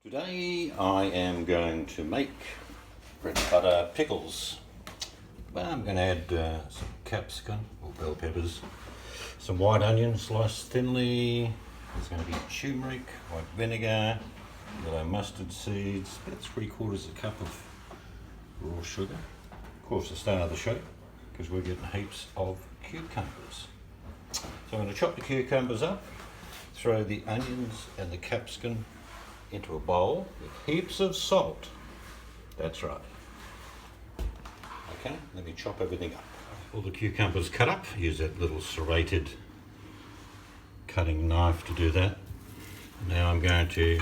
Today I am going to make bread and butter pickles. Well, I'm going to add some capsicum or bell peppers, some white onion sliced thinly. There's going to be turmeric, white vinegar, yellow mustard seeds, about 3/4 cup of raw sugar. Of course, the star of the show, because we're getting heaps of cucumbers. So I'm going to chop the cucumbers up, throw the onions and the capsicum into a bowl with heaps of salt. That's right. Okay, let me chop everything up. All the cucumbers cut up. Use that little serrated cutting knife to do that. Now I'm going to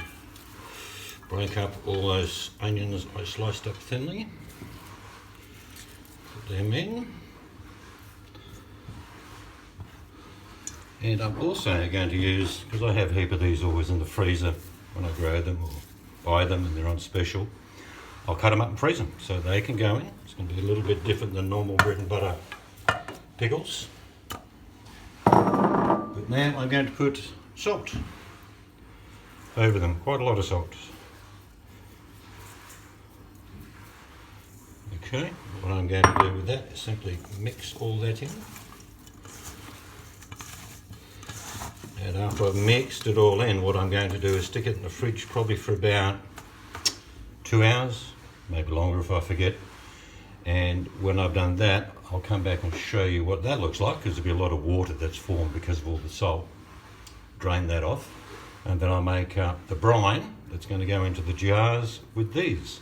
break up all those onions I sliced up thinly. Put them in. And I'm also going to use, because I have a heap of these always in the freezer when I grow them or buy them and they're on special, I'll cut them up and freeze them so they can go in. It's going to be a little bit different than normal bread and butter pickles. But now I'm going to put salt over them, quite a lot of salt. Okay, what I'm going to do with that is simply mix all that in. And after I've mixed it all in, what I'm going to do is stick it in the fridge probably for about 2 hours, maybe longer if I forget. And when I've done that, I'll come back and show you what that looks like, because there'll be a lot of water that's formed because of all the salt. Drain that off, and then I'll make the brine that's going to go into the jars with these.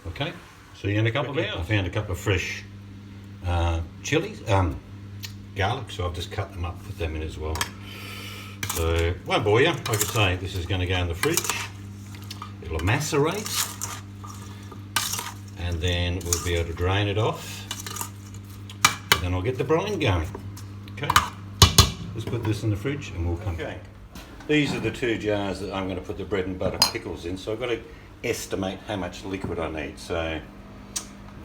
Okay, see you in a couple of hours. I found a couple of fresh chilies, garlic, so I've just cut them up, put them in as well. So, won't bore you. Like I say, this is going to go in the fridge. It'll macerate, and then we'll be able to drain it off. And then I'll get the brine going. Okay, let's put this in the fridge and we'll come back. These are the 2 jars that I'm going to put the bread and butter pickles in. So I've got to estimate how much liquid I need. So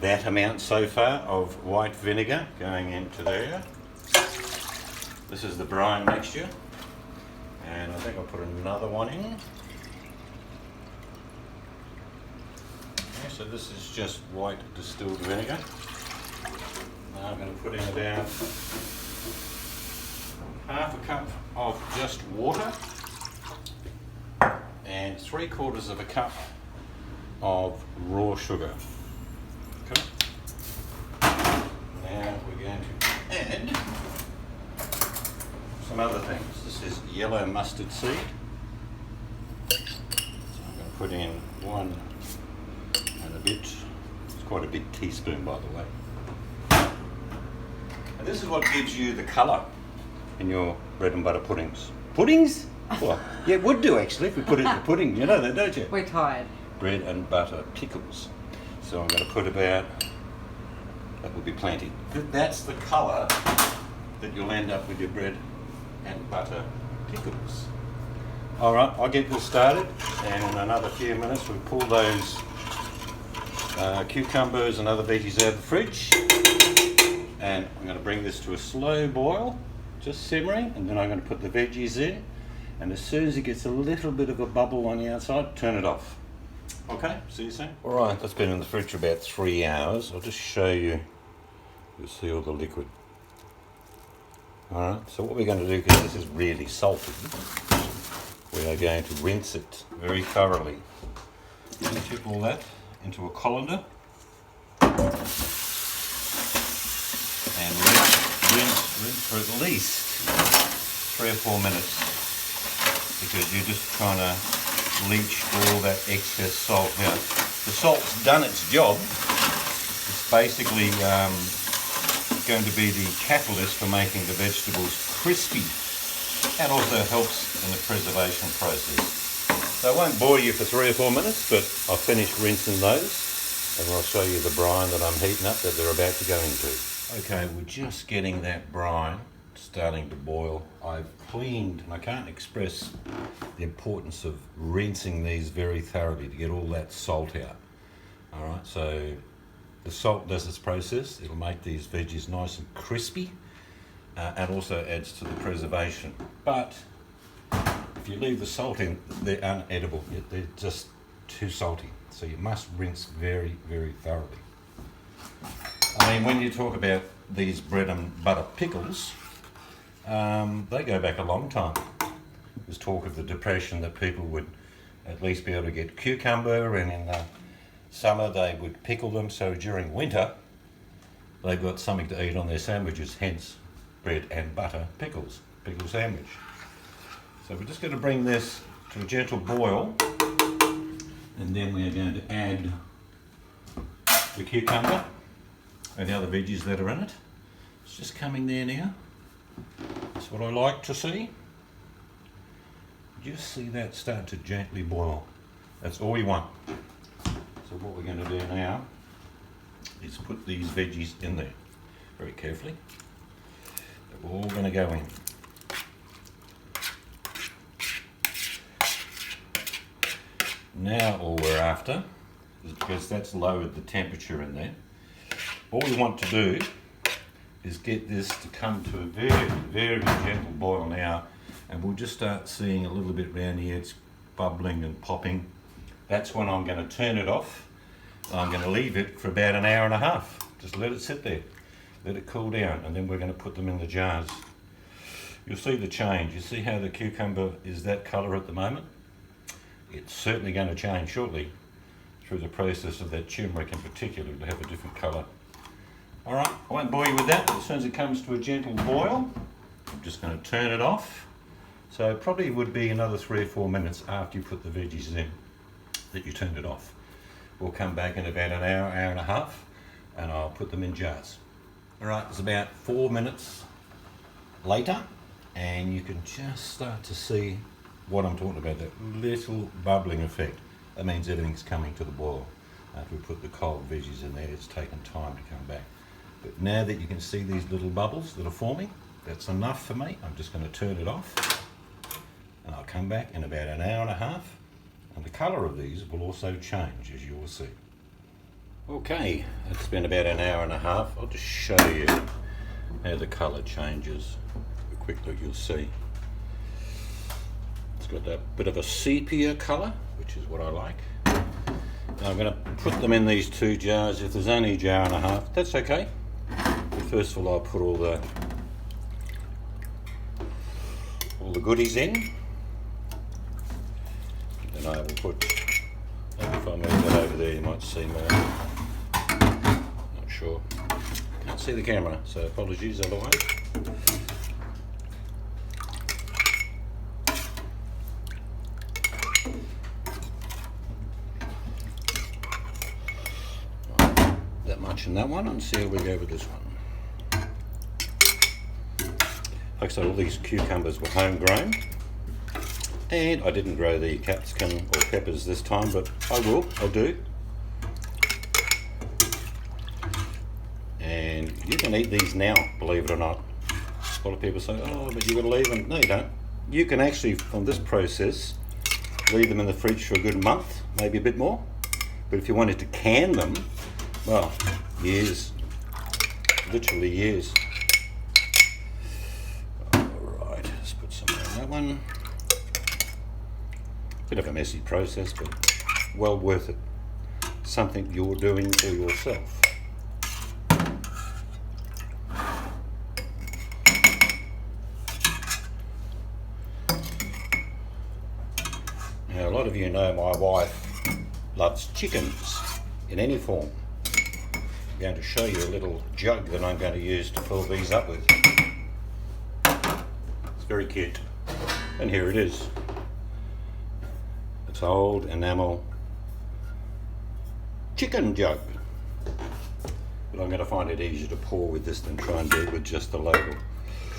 that amount so far of white vinegar going into there. This is the brine mixture. And I think I'll put another one in. Okay, so this is just white distilled vinegar. Now I'm going to put in about half a cup of just water and 3/4 cup of raw sugar. Okay. Now we're going to add some other things. This is yellow mustard seed. So I'm going to put in 1 and a bit. It's quite a big teaspoon, by the way. And this is what gives you the colour in your bread and butter puddings. Puddings? Well, yeah, it would do actually if we put it in the pudding. You know that, don't you? We're tired. Bread and butter pickles. So I'm going to put about, that would be plenty. That's the colour that you'll end up with your bread and butter pickles. Alright, I'll get this started, and in another few minutes we'll pull those cucumbers and other veggies out of the fridge, and I'm going to bring this to a slow boil, just simmering, and then I'm going to put the veggies in, and as soon as it gets a little bit of a bubble on the outside, turn it off. Okay, see you soon. Alright, that's been in the fridge for about 3 hours. I'll just show you, you'll see all the liquid. Alright, so what we're going to do, because this is really salty, we are going to rinse it very thoroughly. I'm going to tip all that into a colander and rinse for at least 3 or 4 minutes, because you're just trying to leach all that excess salt out. The salt's done its job. It's basically going to be the catalyst for making the vegetables crispy, and also helps in the preservation process. So I won't bore you for 3 or 4 minutes, but I've finished rinsing those, and I'll show you the brine that I'm heating up that they're about to go into. Okay, we're just getting that brine starting to boil. I've cleaned, and I can't express the importance of rinsing these very thoroughly to get all that salt out. Alright, so the salt does its process. It'll make these veggies nice and crispy, and also adds to the preservation. But If you leave the salt in, they're unedible. They're just too salty. So you must rinse very, very thoroughly. I mean, when you talk about these bread and butter pickles, they go back a long time. There's talk of the Depression that people would at least be able to get cucumber, and in summer they would pickle them, so during winter they've got something to eat on their sandwiches, hence bread and butter pickles, pickle sandwich. So we're just going to bring this to a gentle boil, and then we are going to add the cucumber and the other veggies that are in it. It's just coming there now. That's what I like to see. Just see that start to gently boil. That's all we want. So what we're going to do now is put these veggies in there very carefully. They're all going to go in. Now all we're after is, because that's lowered the temperature in there, all we want to do is get this to come to a very, very gentle boil now, and we'll just start seeing a little bit around here. It's bubbling and popping. That's when I'm going to turn it off. I'm going to leave it for about an hour and a half. Just let it sit there, let it cool down, and then we're going to put them in the jars. You'll see the change. You see how the cucumber is that colour at the moment? It's certainly going to change shortly through the process of that turmeric in particular to have a different colour. Alright, I won't bore you with that. As soon as it comes to a gentle boil, I'm just going to turn it off. So it probably would be another 3 or 4 minutes after you put the veggies in that you turn it off. We'll come back in about an hour, hour and a half, and I'll put them in jars. Alright, it's about 4 minutes later, and you can just start to see what I'm talking about, that little bubbling effect. That means everything's coming to the boil. After we put the cold veggies in there, it's taken time to come back. But now that you can see these little bubbles that are forming, that's enough for me. I'm just going to turn it off, and I'll come back in about an hour and a half, and the colour of these will also change, as you will see. Okay, it's been about an hour and a half. I'll just show you how the colour changes. A quick look, you'll see. It's got that bit of a sepia colour, which is what I like. Now I'm going to put them in these 2 jars. If there's only a jar and a half, that's okay. But first of all, I'll put all the goodies in. Then I will put, maybe if I move that over there you might see more. Not sure. Can't see the camera, so apologies otherwise. In that one, and see how we go with this one. Like I said, all these cucumbers were homegrown, and I didn't grow the capsicum or peppers this time, but I'll do. And you can eat these now, believe it or not. A lot of people say, oh, but you've got to leave them. No, you don't. You can actually, from this process, leave them in the fridge for a good month, maybe a bit more. But if you wanted to can them, well, years, literally years. Alright, let's put some on that one. Bit of a messy process, but well worth it. Something you're doing for yourself. Now, a lot of you know my wife loves chickens in any form. I'm going to show you a little jug that I'm going to use to fill these up with. It's very cute. And here it is. It's old enamel chicken jug. But I'm going to find it easier to pour with this than try and do it with just the label.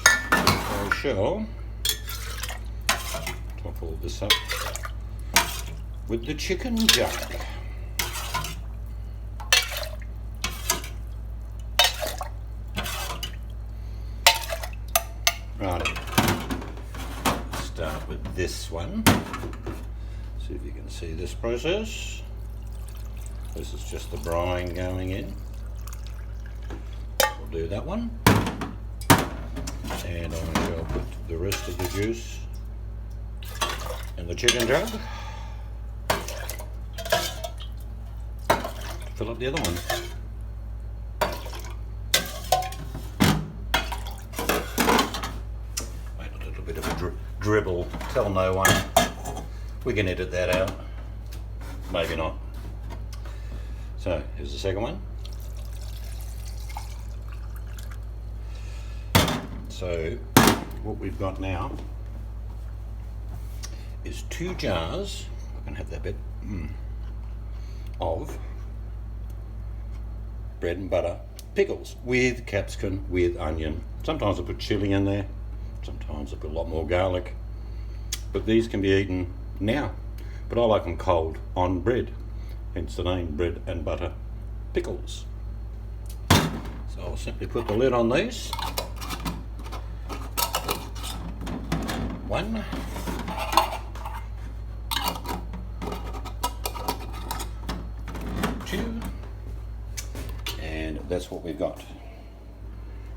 So I shall top all this up with the chicken jug. Right, start with this one. See if you can see this process. This is just the brine going in. We'll do that one. And I shall put the rest of the juice And the chicken jug. Fill up the other one. Made a little bit of a dribble. Tell no one. We can edit that out. Maybe not. So here's the second one. So what we've got now is 2 jars, I can have that bit, of bread and butter pickles with capsicum, with onion. Sometimes I put chili in there, sometimes I put a lot more garlic, but these can be eaten now, but I like them cold on bread, hence the name bread and butter pickles. So I'll simply put the lid on these. 1, 2, and that's what we've got.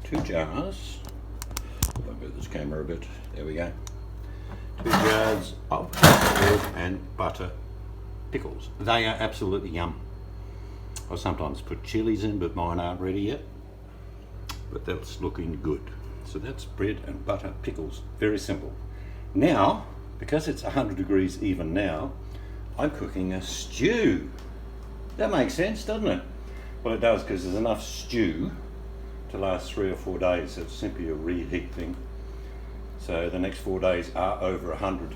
2 jars. I'll move this camera a bit. There we go. 2 jars of bread and butter pickles. They are absolutely yum. I sometimes put chilies in, but mine aren't ready yet. But that's looking good. So that's bread and butter pickles. Very simple. Now, because it's 100 degrees even now, I'm cooking a stew. That makes sense, doesn't it? Well, it does, because there's enough stew to last 3 or 4 days. It's simply a reheat thing. So the next 4 days are over 100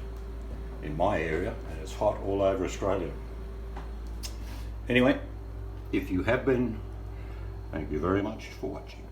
in my area, and it's hot all over Australia. Anyway, if you have been, thank you very much for watching.